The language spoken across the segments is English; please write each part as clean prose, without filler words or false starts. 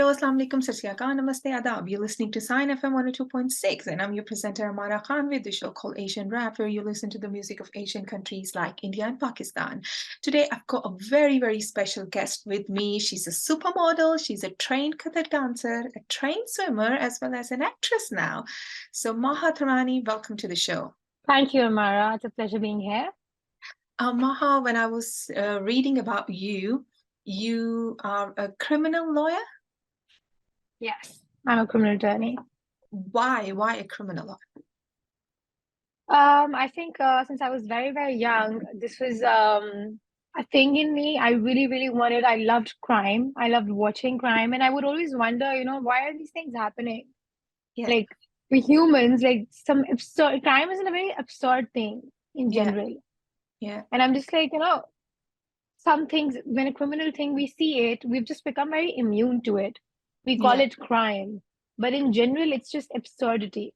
Hello, Assalamu alaikum, Sat Sri Akal, Namaste, Adab. You're listening to Sign FM 102.6, and I'm your presenter, Ammara Khan, with the show called Asian Rap, where you listen to the music of Asian countries like India and Pakistan. Today, I've got a very, very special guest with me. She's a supermodel, she's a trained Kathak dancer, a trained swimmer, as well as an actress now. So, Maha Tahirani, welcome to the show. Thank you, Ammara. It's a pleasure being here. Maha, when I was reading about you, you are a criminal lawyer? Yes, I'm a criminal attorney. Why a criminal lawyer? I think since I was very, very young, this was a thing in me. I really I loved crime. I loved watching crime. And I would always wonder, why are these things happening? Yeah. Like, we humans, like, some absurd crime is a very absurd thing in general. Yeah. And I'm just like, some things, when a criminal thing, we see it, we've just become very immune to it. We call it crime. But in general, it's just absurdity.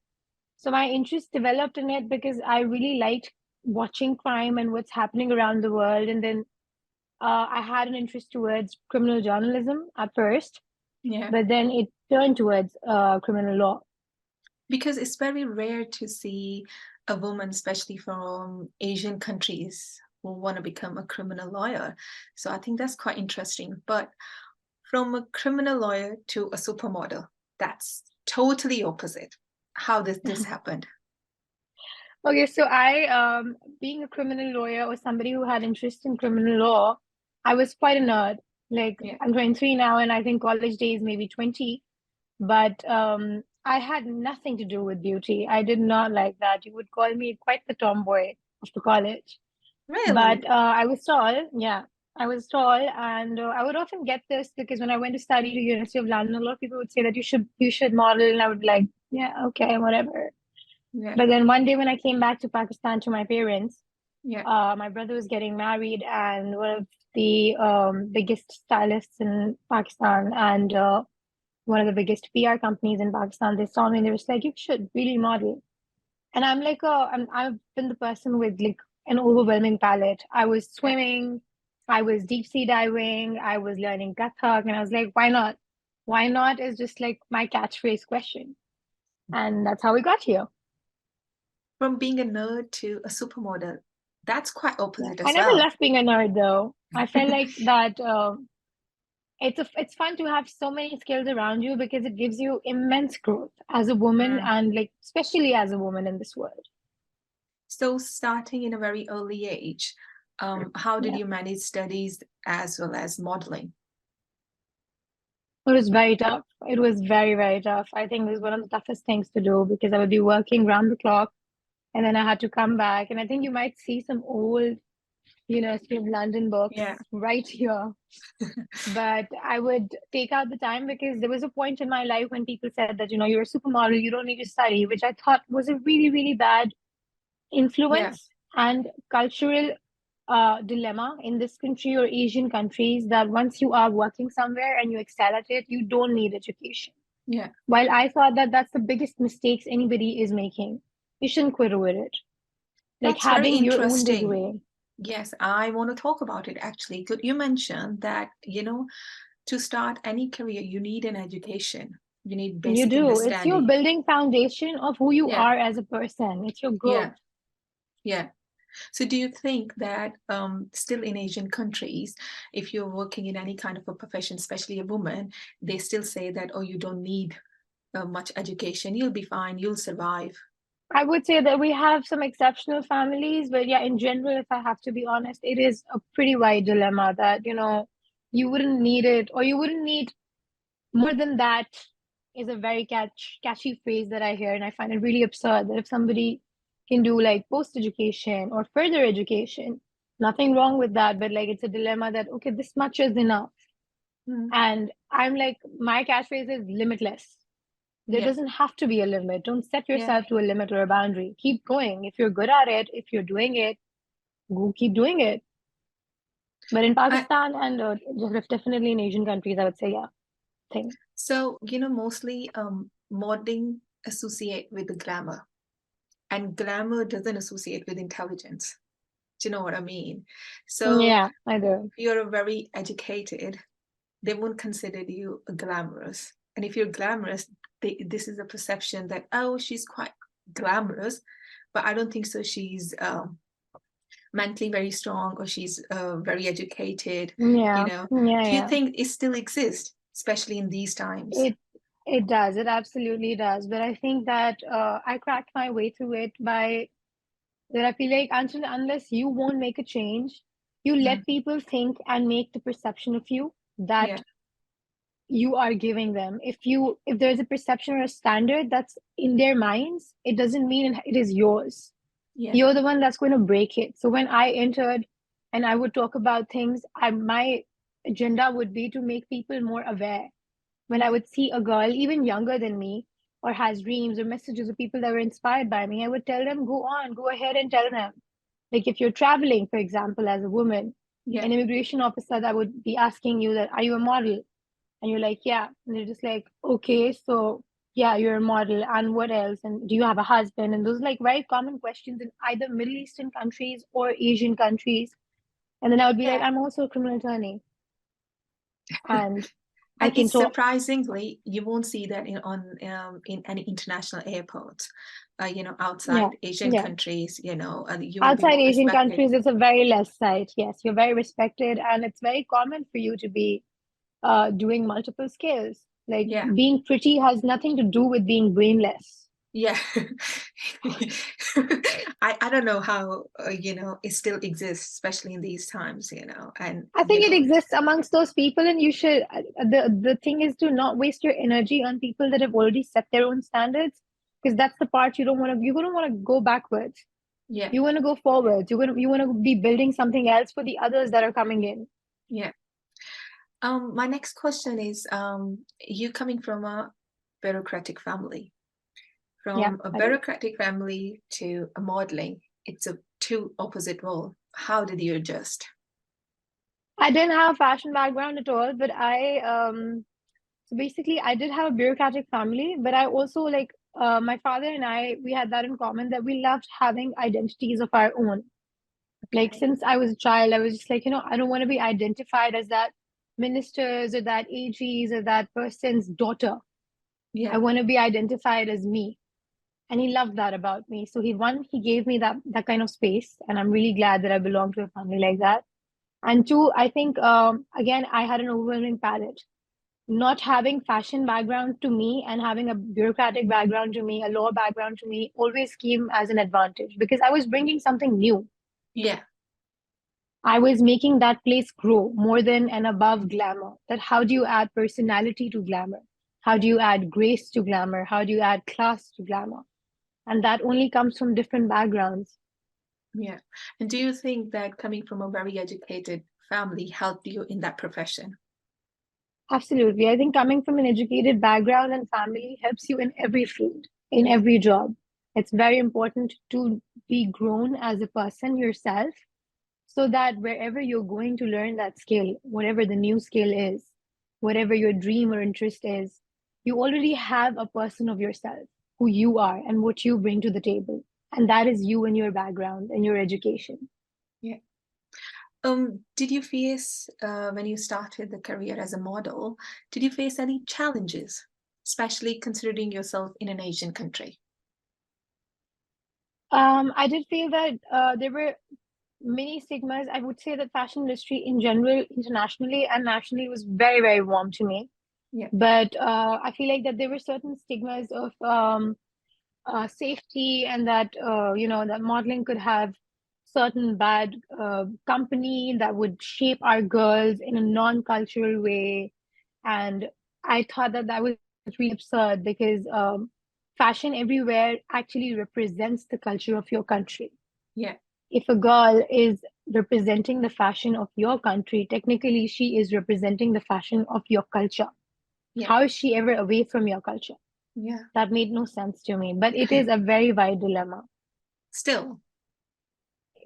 So my interest developed in it because I really liked watching crime and what's happening around the world. And then I had an interest towards criminal journalism at first, but then it turned towards criminal law. Because it's very rare to see a woman, especially from Asian countries, who want to become a criminal lawyer. So I think that's quite interesting. But from a criminal lawyer to a supermodel, that's totally opposite. How did this happen? Okay, so I, being a criminal lawyer or somebody who had interest in criminal law, I was quite a nerd. Like, I'm 23 now, and I think college days maybe 20. But I had nothing to do with beauty. I did not like that. You would call me quite the tomboy of the college. Really? But I was tall. Yeah, I was tall, and I would often get this because when I went to study to University of London, a lot of people would say that you should model, and I would be like, yeah, okay, whatever. But then one day when I came back to Pakistan to my parents, my brother was getting married, and one of the biggest stylists in Pakistan and one of the biggest PR companies in Pakistan, they saw me and they were like, you should really model. And I'm like, I've been the person with like an overwhelming palette. I was swimming, I was deep sea diving, I was learning Kathak, and I was like, why not? Why not is just like my catchphrase question. And that's how we got here. From being a nerd to a supermodel, that's quite opposite as well. I never left being a nerd though. I felt like that it's fun to have so many skills around you because it gives you immense growth as a woman and like especially as a woman in this world. So starting in a very early age, how did you manage studies as well as modeling? It was very tough. It was very, very tough. I think it was one of the toughest things to do because I would be working round the clock and then I had to come back. And I think you might see some old University of London books right here. But I would take out the time because there was a point in my life when people said that, you're a supermodel, you don't need to study, which I thought was a really, really bad influence and cultural dilemma in this country or Asian countries that once you are working somewhere and you excel at it, you don't need education. While I thought that that's the biggest mistakes anybody is making. You shouldn't quit with it. Like that's having your own degree. Yes, I want to talk about it actually. Could you mention that, to start any career, you need an education. You need basic understanding. It's your building foundation of who you are as a person. It's your growth. Yeah. So do you think that still in Asian countries, if you're working in any kind of a profession, especially a woman, they still say that, oh, you don't need much education. You'll be fine. You'll survive. I would say that we have some exceptional families, but yeah, in general, if I have to be honest, it is a pretty wide dilemma that, you wouldn't need it or you wouldn't need more than that is a very catchy phrase that I hear. And I find it really absurd that if somebody can do like post-education or further education, nothing wrong with that. But like, it's a dilemma that, okay, this much is enough. And I'm like, my catchphrase is limitless. There doesn't have to be a limit. Don't set yourself to a limit or a boundary. Keep going. If you're good at it, if you're doing it, go keep doing it. But in Pakistan and definitely in Asian countries, I would say, thing. So, mostly modeling associate with the glamour, and glamour doesn't associate with intelligence. Do you know what I mean? So yeah, I do. You're very educated, they won't consider you glamorous. And if you're glamorous, this is a perception that, oh, she's quite glamorous, but I don't think so. She's mentally very strong, or she's very educated. Yeah, yeah, Do you yeah. think it still exists, especially in these times? It does. It absolutely does. But I think that I cracked my way through it by that I feel like until unless you won't make a change, you Mm. let people think and make the perception of you Yeah, that you are giving them. If there's a perception or a standard that's in their minds, it doesn't mean it is yours. yeah, You're the one that's going to break it. So when I entered and I would talk about things, my agenda would be to make people more aware. When I yeah, would see a girl even younger than me or has dreams or messages of people that were inspired by me, I would tell them, go on, go ahead and tell them. Like if you're traveling, for example, as a woman, yeah, an immigration officer that would be asking you that, are you a model? And you're like, yeah. And they're just like, okay, so yeah, you're a model. And what else? And do you have a husband? And those like very common questions in either Middle Eastern countries or Asian countries. And then I would be like, yeah. I'm also a criminal attorney. And I And can it's talk. surprisingly, you won't see that in any international airports, Yeah. outside Asian Yeah. countries, you will be Outside more Asian respected. countries, it's a very less sight. Yes, you're very respected, and it's very common for you to be doing multiple skills. Like Yeah, being pretty has nothing to do with being brainless. yeah. I don't know how it still exists, especially in these times, and I think it exists amongst those people, and you should. The thing is to not waste your energy on people that have already set their own standards, because that's the part you don't want to. You don't want to go backwards. yeah, You want to go forwards. You want to be building something else for the others that are coming in. yeah. My next question is, you coming from a bureaucratic family, Yeah, from a I did. bureaucratic family to a modeling, it's a two opposite role. How did you adjust? I didn't have a fashion background at all, but so basically I did have a bureaucratic family, but I also like my father and we had that in common that we loved having identities of our own. Like Okay. since I was a child, I was just like, I don't want to be identified as that minister's or that AG's or that person's daughter. I Yeah. want to be identified as me. And he loved that about me. So he gave me that kind of space. And I'm really glad that I belong to a family like that. And two, I think again, I had an overwhelming palette. Not having fashion background to me and having a bureaucratic background to me, a law background to me, always came as an advantage because I was bringing something new. Yeah. I was making that place grow more than and above glamour. That how do you add personality to glamour? How do you add grace to glamour? How do you add class to glamour? And that only comes from different backgrounds. Yeah. And do you think that coming from a very educated family helped you in that profession? Absolutely. I think coming from an educated background and family helps you in every field, in Yeah. every job. It's very important to be grown as a person yourself so that wherever you're going to learn that skill, whatever the new skill is, whatever your dream or interest is, you already have a person of yourself, who you are and what you bring to the table. And that is you and your background and your education. Yeah. Did you face, when you started the career as a model, did you face any challenges, especially considering yourself in an Asian country? I did feel that there were many stigmas. I would say that fashion industry in general, internationally and nationally, was very, very warm to me. Yeah. But I feel like that there were certain stigmas of safety and that that modeling could have certain bad company that would shape our girls in a non-cultural way. And I thought that that was really absurd because fashion everywhere actually represents the culture of your country. Yeah. If a girl is representing the fashion of your country, technically she is representing the fashion of your culture. Yeah. How is she ever away from your culture? Yeah. That made no sense to me, but it is a very wide dilemma. Still.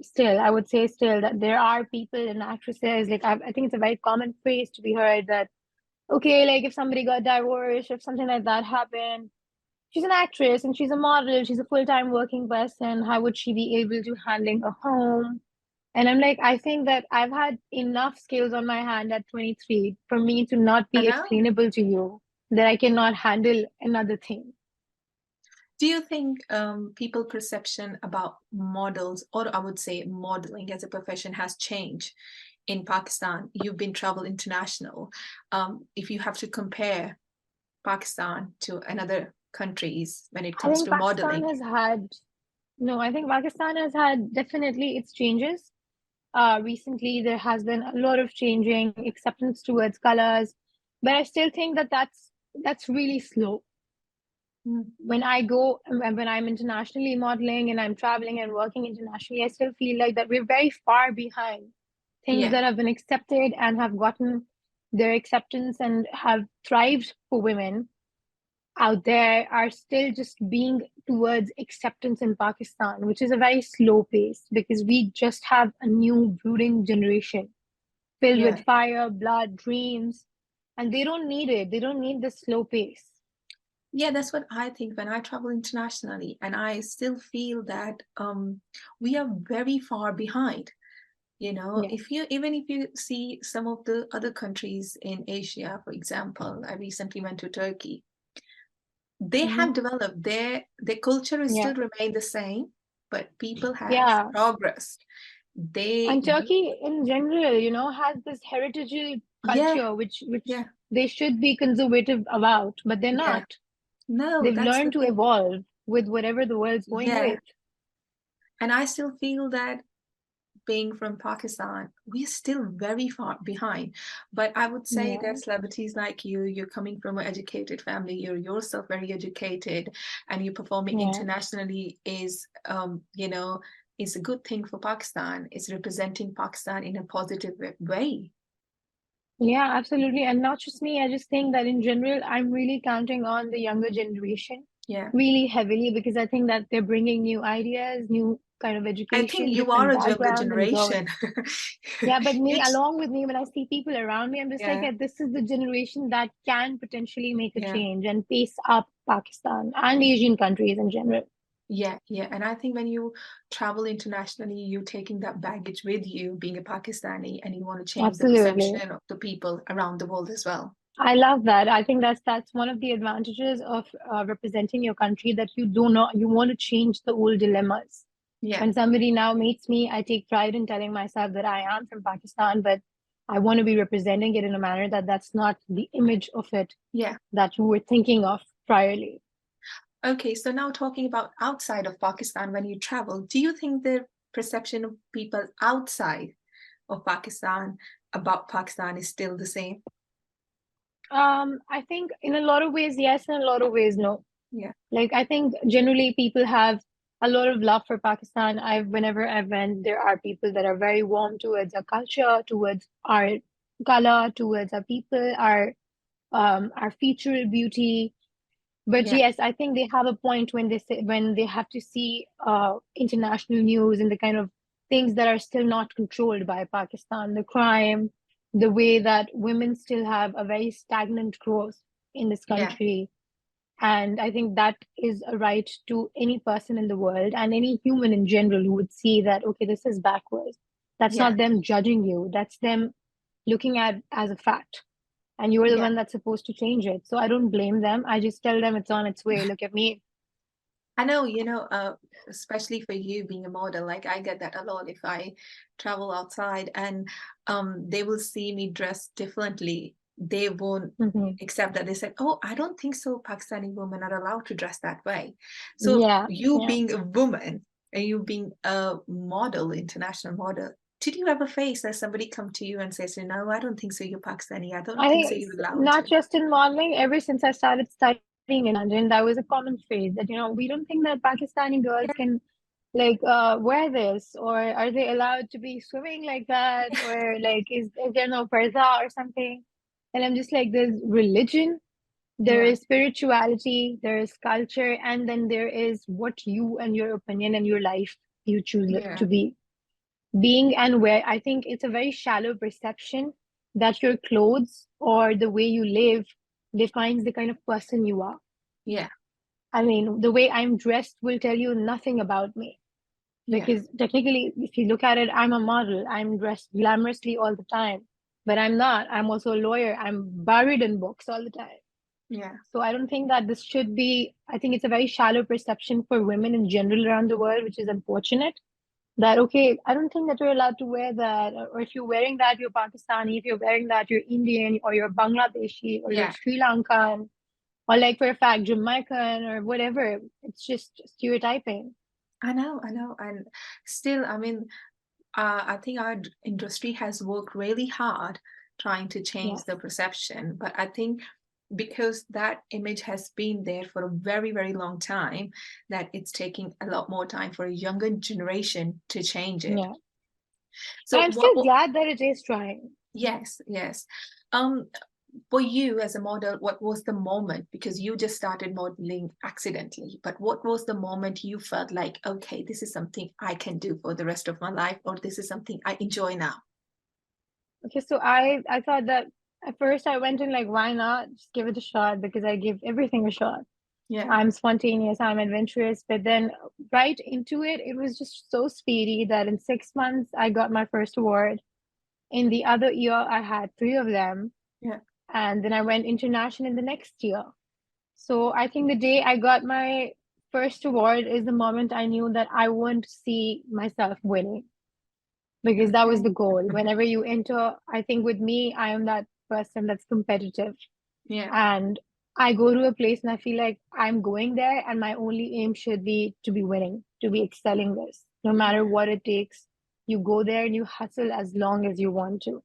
Still, I would say still that there are people and actresses, like I think it's a very common phrase to be heard that, okay, like if somebody got divorced, if something like that happened, she's an actress and she's a model, she's a full-time working person. How would she be able to handling a home? And I'm like, I think that I've had enough skills on my hand at 23 for me to not I be know. explainable to you that I cannot handle another thing. Do you think people perception about models, or I would say modeling as a profession, has changed in Pakistan? You've been travel international. If you have to compare Pakistan to another countries when it I comes think to Pakistan modeling. has had, no, I think Pakistan has had definitely its changes. Recently, there has been a lot of changing acceptance towards colors, but I still think that that's really slow. Mm. When I go when I'm internationally modeling and I'm traveling and working internationally, I still feel like that we're very far behind things Yeah, that have been accepted and have gotten their acceptance and have thrived for women out there are still just being towards acceptance in Pakistan, which is a very slow pace because we just have a new brooding generation filled with yeah. fire, blood, dreams, and they don't need it. They don't need this slow pace. Yeah, that's what I think when I travel internationally, and I still feel that we are very far behind. You know, Yeah. if you even if you see some of the other countries in Asia, for example, I recently went to Turkey. They Hmm. have developed their culture is Yeah. still remain the same, but people has Yeah. progressed. They And Turkey in general, has this heritage yeah, culture which yeah, they should be conservative about, but they're yeah. not. No, They've that's the learned to thing. evolve with whatever the world's going Yeah. with. And I still feel that being from Pakistan, we're still very far behind. But I would say Yeah. that celebrities like you, you're coming from an educated family, you're yourself very educated, and you're performing Yeah. internationally is a good thing for Pakistan. It's representing Pakistan in a positive way. Yeah, absolutely. And not just me, I just think that in general, I'm really counting on the younger generation Yeah. really heavily because I think that they're bringing new ideas, new kind of I think education, you are different a younger background and growth. generation. Yeah, but me, It's along with me, when I see people around me, I'm just like, yeah, yeah, this is the generation that can potentially make a yeah. change and pace up Pakistan and Asian countries in general. Yeah, yeah. And I think when you travel internationally, you're taking that baggage with you, being a Pakistani, and you want to change the Absolutely. perception of the people around the world as well. I love that. I think that's one of the advantages of representing your country that you want to change the old dilemmas. Yeah, When somebody now meets me, I take pride in telling myself that I am from Pakistan, but I want to be representing it in a manner that that's not the image of it yeah. that you were thinking of priorly. Okay, so now talking about outside of Pakistan, when you travel, do you think the perception of people outside of Pakistan about Pakistan is still the same? I think in a lot of ways, yes, in a lot of ways, no. Yeah, Like I think generally people have a lot of love for Pakistan. Whenever I went, there are people that are very warm towards our culture, towards our color, towards our people, our featural beauty. But yeah, yes, I think they have a point when when they have to see international news and the kind of things that are still not controlled by Pakistan, the crime, the way that women still have a very stagnant growth in this yeah, country. And I think that is a right to any person in the world and any human in general who would see that, okay, this is backwards. That's yeah, not them judging you, that's them looking at as a fact. And you're the yeah. one that's supposed to change it. So I don't blame them. I just tell them it's on its way. Look at me. I know, especially for you being a model, like I get that a lot if I travel outside and they will see me dressed differently. They won't Hmm. accept that. They said, "Oh, I don't think so. Pakistani women are allowed to dress that way." So Yeah, you yeah. being a woman and you being a model, international model, did you ever face that somebody come to you and says, "No, I don't think so. You're Pakistani. I don't I think so. think You're allowed not to." just in modeling, ever since I started studying in London, that was a common phrase that, we don't think that Pakistani girls Yeah, can wear this, or are they allowed to be swimming like that, or like is there no parda or something? And I'm just like, there's religion, there yeah, is spirituality, there is culture, and then there is what you and your opinion and your life you choose yeah, to be being and where. I think it's a very shallow perception that your clothes or the way you live defines the kind of person you are. yeah, I mean, the way I'm dressed will tell you nothing about me. Yeah. Because technically, if you look at it, I'm a model. I'm dressed glamorously all the time, but I'm not. I'm also a lawyer. I'm buried in books all the time. Yeah. So I don't think that this should be, I think it's a very shallow perception for women in general around the world, which is unfortunate. That, okay, I don't think that you're allowed to wear that. Or if you're wearing that, you're Pakistani. If you're wearing that, you're Indian, or you're Bangladeshi, or you're Yeah. Sri Lankan, or like for a fact, Jamaican, or whatever. It's just stereotyping. I know, I know. And still, I mean, I think our industry has worked really hard trying to change Yes. the perception. But I think because that image has been there for a very, very long time, that it's taking a lot more time for a younger generation to change it. Yeah. But So I'm still glad that it is trying. yes, yes. Um, for you as a model, what was the moment? Because you just started modeling accidentally, but what was the moment you felt like, okay, this is something I can do for the rest of my life, or this is something I enjoy now? Okay, so I thought that at first I went in like, why not? Just give it a shot because I give everything a shot. Yeah, I'm spontaneous, I'm adventurous, but then right into it, it was just so speedy that in 6 months I got my first award. In the other year, I had three of them, yeah, and then I went international in the next year. So I think the day I got my first award is the moment I knew that I won't see myself winning, because that was okay. the goal. Whenever you enter, I think with me, I am that person that's competitive. Yeah, And I go to a place and I feel like I'm going there, and my only aim should be to be winning, to be excelling this. No matter yeah, what it takes, you go there and you hustle as long as you want to.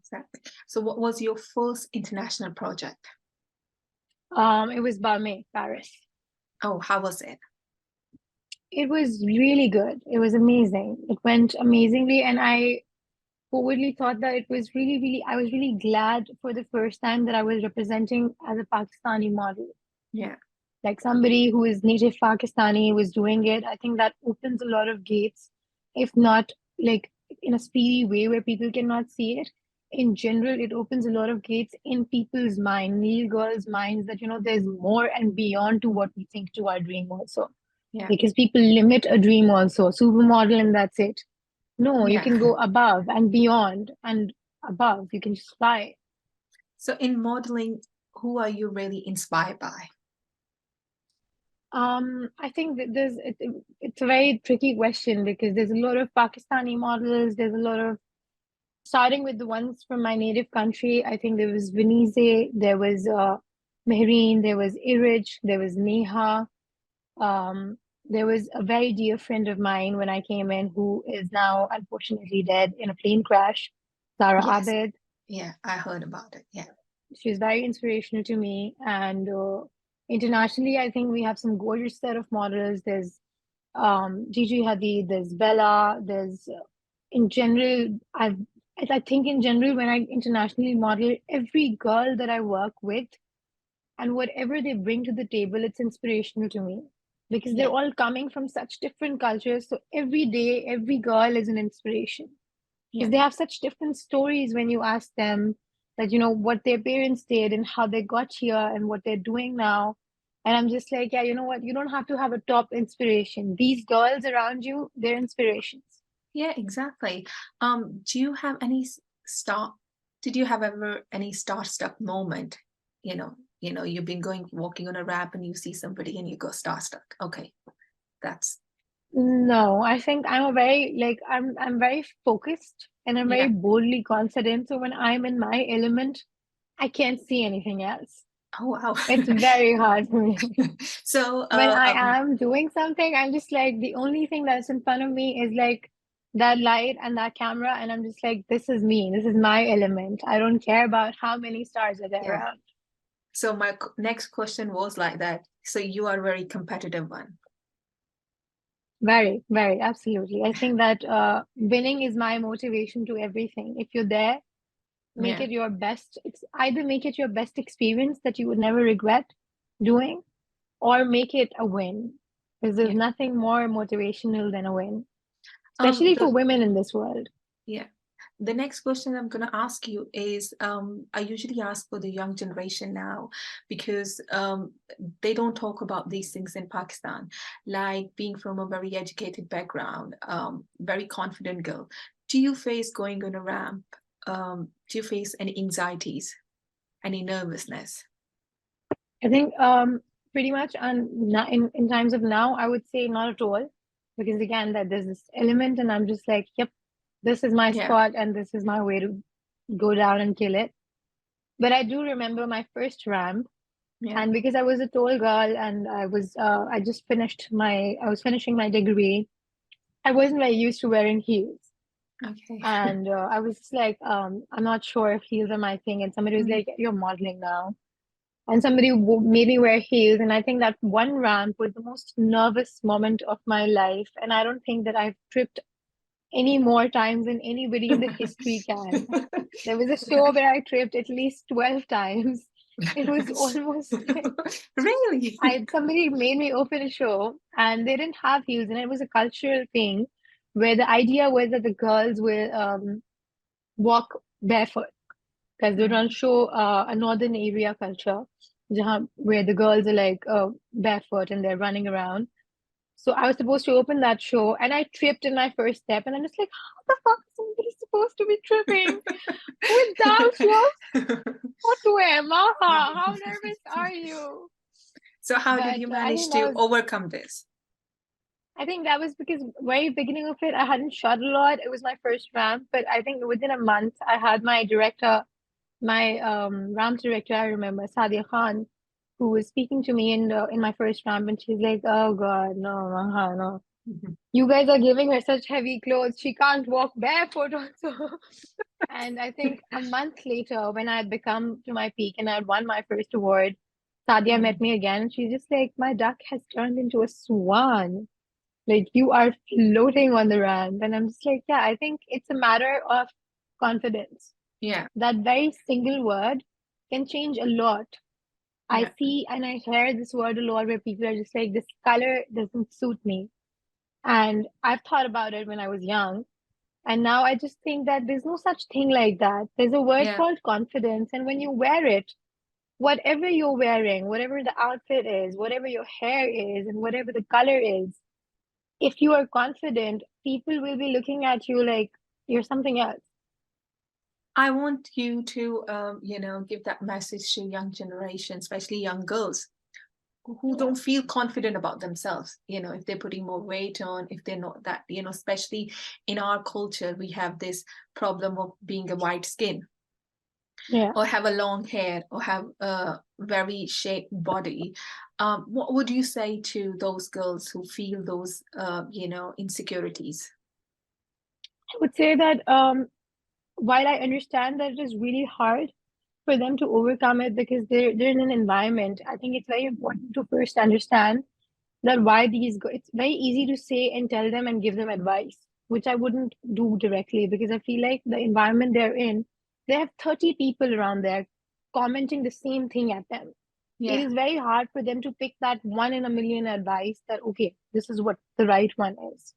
exactly. So what was your first international project? It was Balmain, Paris. Oh, how was it? It was really good. It was amazing. It went amazingly, and I forwardly thought that it was really, really, I was really glad for the first time that I was representing as a Pakistani model. Yeah, Like somebody who is native Pakistani was doing it. I think that opens a lot of gates, if not like in a speedy way where people cannot see it. In general, it opens a lot of gates in people's mind, male girls' minds, that there's more and beyond to what we think to our dream also. yeah, Because people limit a dream also, supermodel and that's it. No, you yeah. can go above and beyond and above. You can just fly. So in modeling, who are you really inspired by? I think that it's a very tricky question because there's a lot of Pakistani models. There's a lot of starting with the ones from my native country. I think there was Venice, there was Mehreen, there was Irij, there was Neha. Um, there was a very dear friend of mine when I came in who is now unfortunately dead in a plane crash, Zara Yes, Abed. yeah, I heard about it. Yeah, She was very inspirational to me. And internationally, I think we have some gorgeous set of models. There's Gigi Hadid, there's Bella, there's in general, I think in general, when I internationally model, every girl that I work with and whatever they bring to the table, it's inspirational to me because they're yeah, all coming from such different cultures. So every day, every girl is an inspiration yeah. because they have such different stories when you ask them that, what their parents did and how they got here and what they're doing now. And I'm just like, yeah, you know what? You don't have to have a top inspiration. These girls around you, they're inspirations. Yeah, exactly. Do you have any star? Did you have ever any starstruck moment? You've been going walking on a ramp and you see somebody and you go starstruck. Okay, that's No, I think I'm a very like I'm very focused and I'm very yeah. boldly confident. So when I'm in my element, I can't see anything else. Oh wow. It's very hard for me. So When I am doing something, I'm just like the only thing that's in front of me is like that light and that camera, and I'm just like, this is me. This is my element. I don't care about how many stars are there yeah. around. So my next question was like that. So you are a very competitive one. Very, very, absolutely. I think that winning is my motivation to everything. If you're there, make Yeah, it your best. It's either make it your best experience that you would never regret doing, or make it a win. Because there's yeah. nothing more motivational than a win, especially for The women in this world. Yeah. The next question I'm going to ask you is I usually ask for the young generation now because they don't talk about these things in Pakistan, like being from a very educated background, very confident girl. Do you face going on a ramp? Do you face any anxieties, any nervousness? I think pretty much in times of now, I would say not at all. Because again, that there's this element, and I'm just like, yep, this is my Yeah, spot and this is my way to go down and kill it. But I do remember my first ramp, yeah. and because I was a tall girl and I was finishing my degree, I wasn't very used to wearing heels. Okay. And I was just like, I'm not sure if heels are my thing. And somebody was Mm. like, you're modeling now. And somebody made me wear heels. And I think that one ramp was the most nervous moment of my life. And I don't think that I've tripped any more times than anybody in the history can. There was a show where I tripped at least 12 times. It was almost like Really? somebody made me open a show and they didn't have heels, and it was a cultural thing where the idea was that the girls will walk barefoot because they're Mm. trying to show a northern area culture where the girls are like barefoot and they're running around. So I was supposed to open that show and I tripped in my first step, and I'm just like, how the fuck is somebody supposed to be tripping without your footwear, Maha? How nervous are you? So how did But you I manage think to overcome this? that was because very beginning of it, I hadn't shot a lot. It was my first ramp, but I think within a month, I had my ramp director, I remember, Sadia Khan, who was speaking to me in my first ramp, and she's like, "Oh God, no, Maha, no. Mhm. You guys are giving her such heavy clothes. She can't walk barefoot also." And I think a month later, when I had become to my peak and I had won my first award, Sadia met Mm. me again. She's just like, my duck has turned into a swan. Like you are floating on the ramp. And I'm just like, yeah, I think it's a matter of confidence. Yeah, That very single word can change a lot. I yeah. see and I hear this word a lot where people are just like, this color doesn't suit me. And I've thought about it when I was young. And now I just think that there's no such thing like that. There's a word Yeah. called confidence. And when you wear it, whatever you're wearing, whatever the outfit is, whatever your hair is, and whatever the color is, if you are confident, people will be looking at you like you're something else. I want you to, give that message to young generation, especially young girls who Yeah. don't feel confident about themselves. If they're putting more weight on, if they're not that, especially in our culture, we have this problem of being a white skin Yeah. or have a long hair or have a very shaped body. What would you say to those girls who feel those, insecurities? I would say that while I understand that it is really hard for them to overcome it because they're in an environment, I think it's very important to first understand that why it's very easy to say and tell them and give them advice, which I wouldn't do directly because I feel like the environment they're in, they have 30 people around there commenting the same thing at them. It Yeah. is very hard for them to pick that one in a million advice that, okay, this is what the right one is.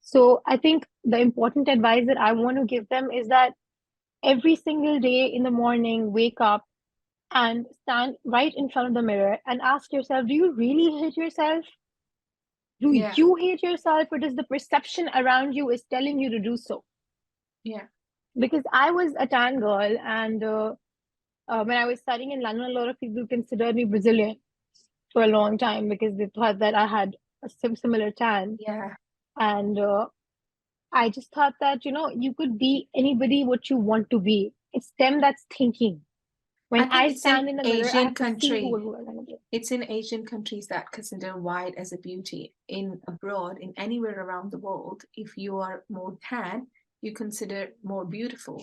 So I think the important advice that I want to give them is that every single day in the morning, wake up and stand right in front of the mirror and ask yourself, do you really hate yourself? Do Yeah. you hate yourself, or does the perception around you is telling you to do so? Yeah. Because I was a tan girl, and when I was studying in London, a lot of people considered me Brazilian for a long time because they thought that I had a similar tan. Yeah. And I just thought that, you could be anybody what you want to be. It's them that's thinking. I When think I it's in stand in the mirror, I Asian have to see who country. I'm going to be. It's in Asian countries that consider white as a beauty. In abroad, in anywhere around the world, if you are more tan, you consider more beautiful.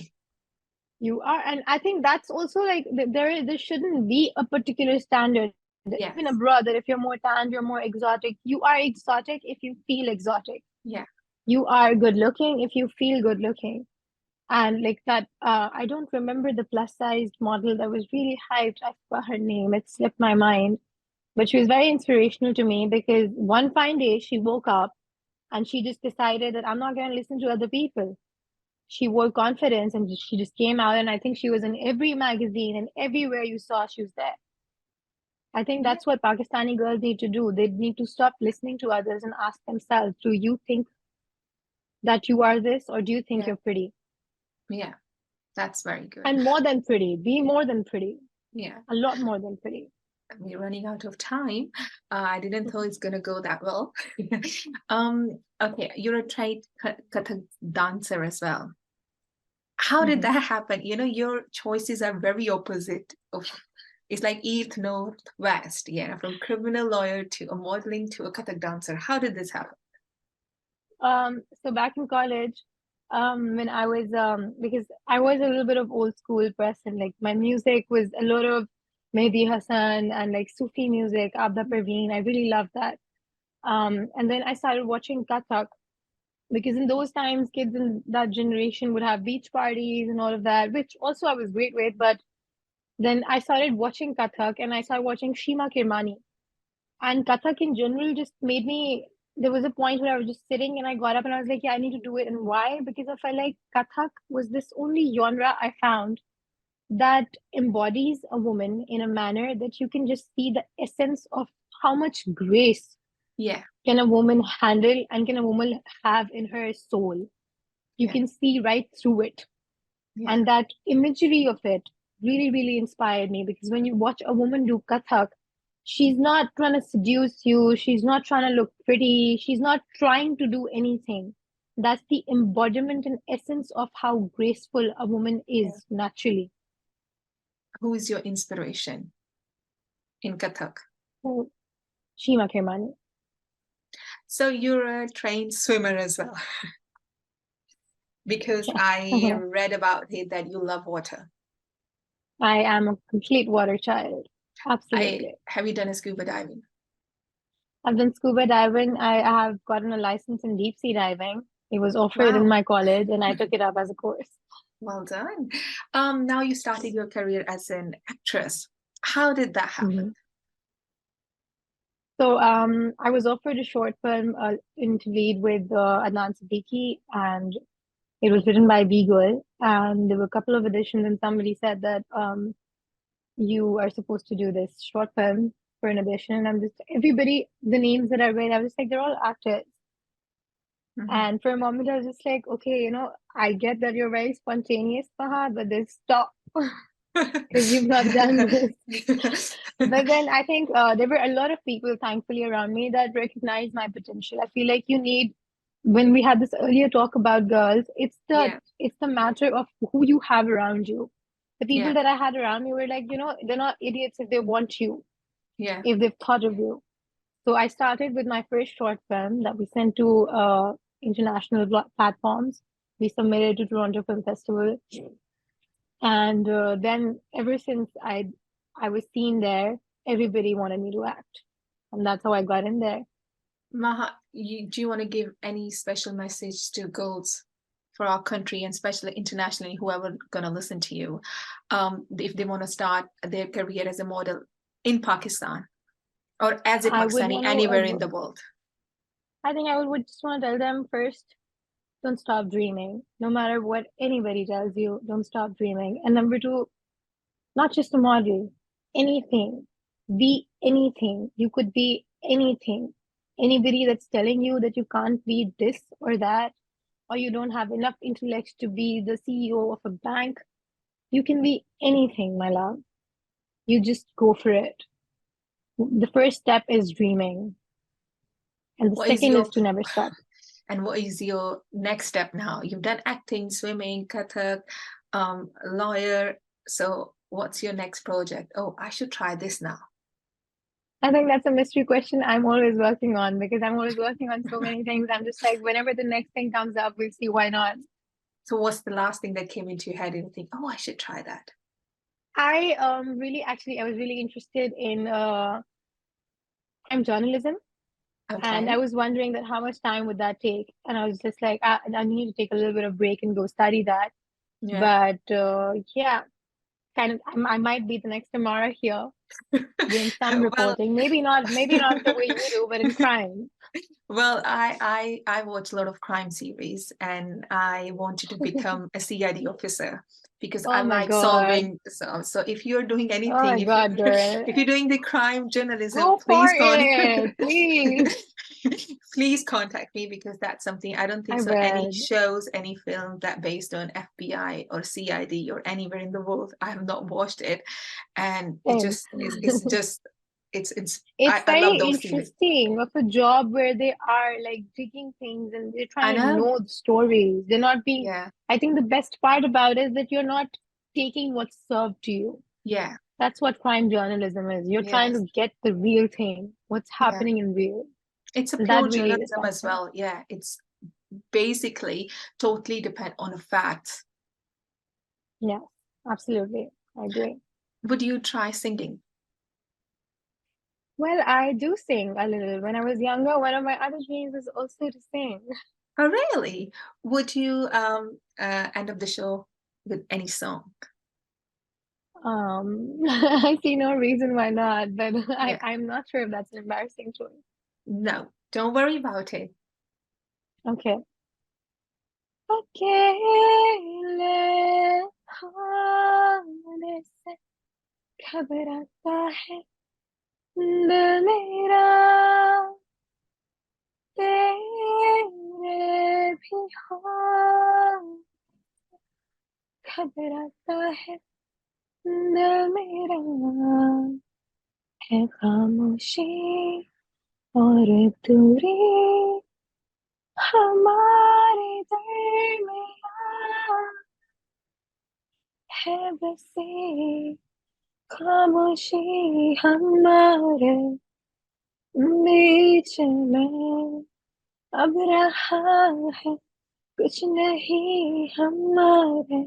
You are, and I think that's also like there shouldn't be a particular standard, even Yes. abroad, that if you're more tanned, you're more exotic. You are exotic if you feel exotic. Yeah. You are good looking if you feel good looking. And like that, I don't remember the plus sized model that was really hyped. I forgot her name. It slipped my mind. But she was very inspirational to me because one fine day she woke up and she just decided that I'm not going to listen to other people. she wore confidence and she just came out, and I think she was in every magazine, and everywhere you saw she was there. I think Yeah. that's what Pakistani girls need to do. They need to stop listening to others and ask themselves, do you think that you are this, or do you think Yeah. you're pretty? Yeah. That's very good. And more than pretty, be more than pretty, Yeah. a lot more than pretty. We're running out of time. I didn't thought it's gonna go that well. Okay, you're a trained Kathak dancer as well. How did Mhm. that happen? You know, your choices are very opposite of, it's like east, north, west. Yeah, from criminal lawyer to a modeling to a Kathak dancer. How did this happen? So back in college, when I was because I was a little bit of old school person, like my music was a lot of Mehdi Hassan and like Sufi music, Abda Parveen. I really loved that. And then I started watching Kathak because in those times, kids in that generation would have beach parties and all of that, which also I was great with. But then I started watching Kathak and I started watching Shima Kirmani. And Kathak in general just made me. There was a point where I was just sitting and I got up and I was like, yeah, I need to do it. And why? Because I felt like Kathak was this only genre I found that embodies a woman in a manner that you can just see the essence of how much grace Yeah, can a woman handle and can a woman have in her soul. You yeah, can see right through it. yeah. And that imagery of it really, really inspired me because when you watch a woman do Kathak, she's not trying to seduce you, she's not trying to look pretty, she's not trying to do anything. That's the embodiment and essence of how graceful a woman Yeah. is naturally. Who is your inspiration in Kathak? So, Shima Kirmani. So you're a trained swimmer as well, because Yes. I read about it that you love water. I am a complete water child. I Absolutely. have you done a scuba diving? I've done scuba diving. I have gotten a license in deep sea diving. It was offered in Wow, my college and I took it up as a course. well done. Now you started your career as an actress. How did that happen? Mhm. So I was offered a short film in to lead with Adnan Siddiqui, and it was written by Beagle. And there were a couple of auditions, and somebody said that you are supposed to do this short film for an audition. And I'm just everybody, the names that I read, I was just like, they're all actors. Mhm. And for a moment, I was just like, okay, I get that you're very spontaneous, Maha, but then stop because you've not done this. But then I think there were a lot of people, thankfully, around me that recognized my potential. I feel like you need, when we had this earlier talk about girls, Yeah, it's the matter of who you have around you. The people yeah, that I had around me were like, they're not idiots if they want you, yeah. if they've thought of you. So I started with my first short film that we sent to international platforms. We submitted to Toronto Film Festival, and then ever since I was seen there, everybody wanted me to act, and that's how I got in there. Maha, do you want to give any special message to girls for our country and especially internationally, whoever gonna listen to you, if they want to start their career as a model in Pakistan or as a I would Pakistani want anywhere in the to. world? I think I would just want to tell them first, don't stop dreaming. No matter what anybody tells you, don't stop dreaming. And number two, not just a model, anything. Be anything. You could be anything. Anybody that's telling you that you can't be this or that, or you don't have enough intellect to be the CEO of a bank, you can be anything, my love. You just go for it. The first step is dreaming, and the What is second your is to never stop. and what is your next step now? You've done acting, swimming, Kathak, lawyer. So what's your next project? Oh, I should try this now. I think that's a mystery question I'm always working on because I'm always working on so many things. I'm just like, whenever the next thing comes up, we'll see why not. So what's the last thing that came into your head and you think, oh, I should try that? I was really interested in crime journalism, and I Okay. was wondering that how much time would that take, and I was just like, I need to take a little bit of break and go study that. Yeah. But yeah, kind of, I might be the next Ammara here doing some Well, reporting. Maybe not the way you do, but in crime. Well, I watch a lot of crime series, and I wanted to become a CID officer because I Oh my like God. solving. So if you're doing Oh anything, my God, girl. if you're doing the crime journalism, Go for please it, please. please contact me, because that's something I don't I think so. Any read. shows, any film that based on FBI or CID or anywhere in the world, I have not watched it, and it Same. just is. It's just it's. It's I very love those series. interesting of a job where they are like digging things and they're I trying to know. know the stories. They're not being, Yeah. I think the best part about it is that you're not taking what's served to you. Yeah. That's what crime journalism is. You're trying Yes. to get the real thing, what's Yeah. happening in real. It's a And that pure really is journalism as exciting. well. Yeah. It's basically totally depend on a fact. Yes, absolutely. I agree. Would you try singing? Well, I do sing a little. When I was younger, one of my other dreams was also to sing. Oh, really? Would you end up the show with any song? I see no reason why not, but Yeah. I'm not sure if that's an embarrassing choice. No, don't worry about it. Okay. अकेले होने से घबराता है दिल मेरा तेरे भी हो घबराता है दिल मेरा है खामोशी और दूरी हमारे दरमियाँ है बसी खामोशी हमारे बीच में अब रहा है कुछ नहीं हमारे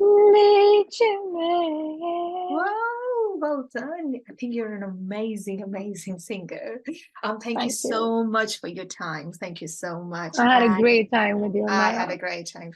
बीच में. Wow, well done. I think you're an amazing, amazing singer. Thank you Thank you. so much for your time. Thank you so much. I had a And great time with you, I had Ammara. a great time.